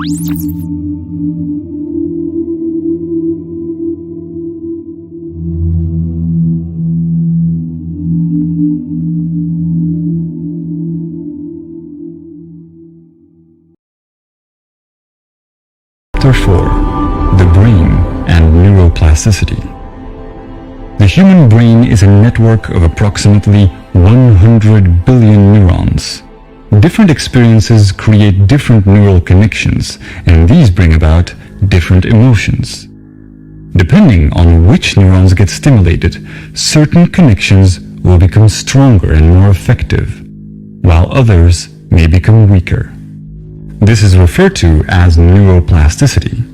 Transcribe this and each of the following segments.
Chapter 4: The Brain and Neuroplasticity. The human brain is a network of approximately 100 billion neurons. Different experiences create different neural connections, and these bring about different emotions. Depending on which neurons get stimulated, certain connections will become stronger and more effective, while others may become weaker. This is referred to as neuroplasticity.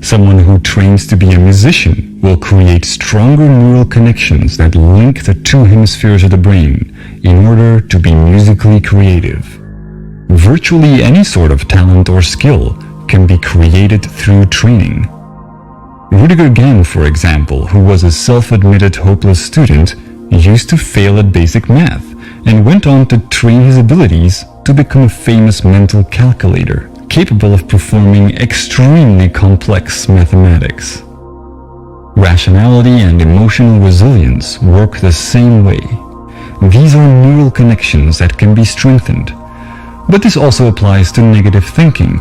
Someone who trains to be a musician will create stronger neural connections that link the two hemispheres of the brain in order to be musically creative. Virtually any sort of talent or skill can be created through training. Rudiger Gann, for example, who was a self-admitted hopeless student, used to fail at basic math and went on to train his abilities to become a famous mental calculator, capable of performing extremely complex mathematics. Rationality and emotional resilience work the same way. These are neural connections that can be strengthened. But this also applies to negative thinking.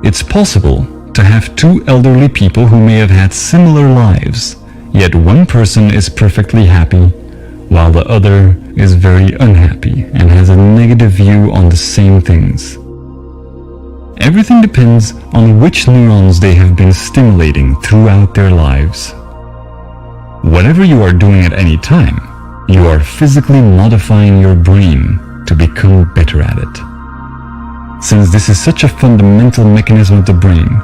It's possible to have two elderly people who may have had similar lives, yet one person is perfectly happy, while the other is very unhappy and has a negative view on the same things. Everything depends on which neurons they have been stimulating throughout their lives. Whatever you are doing at any time, you are physically modifying your brain to become better at it. Since this is such a fundamental mechanism of the brain,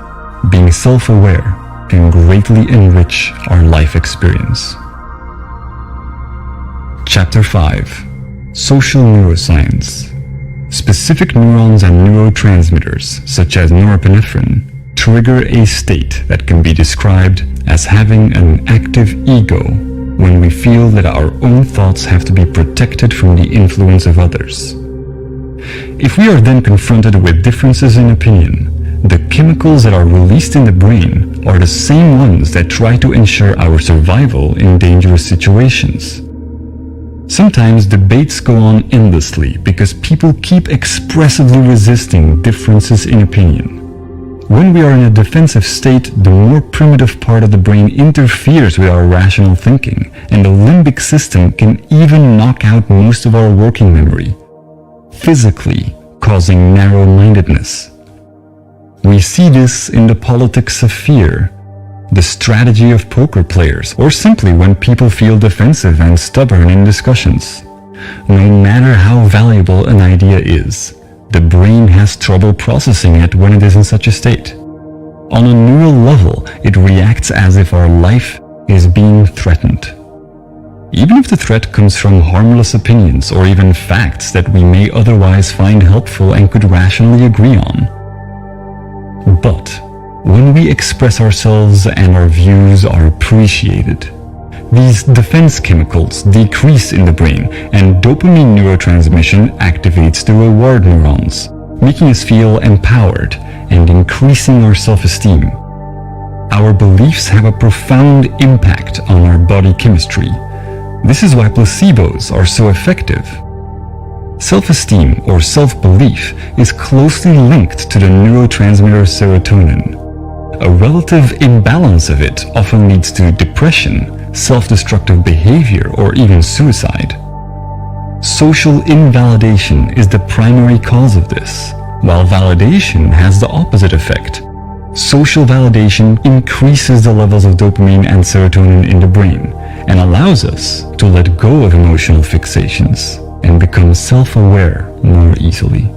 being self-aware can greatly enrich our life experience. Chapter 5: Social Neuroscience. Specific neurons and neurotransmitters, such as norepinephrine, trigger a state that can be described as having an active ego when we feel that our own thoughts have to be protected from the influence of others. If we are then confronted with differences in opinion, the chemicals that are released in the brain are the same ones that try to ensure our survival in dangerous situations. Sometimes debates go on endlessly because people keep expressively resisting differences in opinion. When we are in a defensive state, the more primitive part of the brain interferes with our rational thinking, and the limbic system can even knock out most of our working memory, physically causing narrow-mindedness. We see this in the politics of fear, the strategy of poker players, or simply when people feel defensive and stubborn in discussions. No matter how valuable an idea is, the brain has trouble processing it when it is in such a state. On a neural level, it reacts as if our life is being threatened. Even if the threat comes from harmless opinions or even facts that we may otherwise find helpful and could rationally agree on. But when we express ourselves and our views are appreciated, these defense chemicals decrease in the brain and dopamine neurotransmission activates the reward neurons, making us feel empowered and increasing our self-esteem. Our beliefs have a profound impact on our body chemistry. This is why placebos are so effective. Self-esteem or self-belief is closely linked to the neurotransmitter serotonin. A relative imbalance of it often leads to depression, self-destructive behavior, or even suicide. Social invalidation is the primary cause of this, while validation has the opposite effect. Social validation increases the levels of dopamine and serotonin in the brain and allows us to let go of emotional fixations and become self-aware more easily.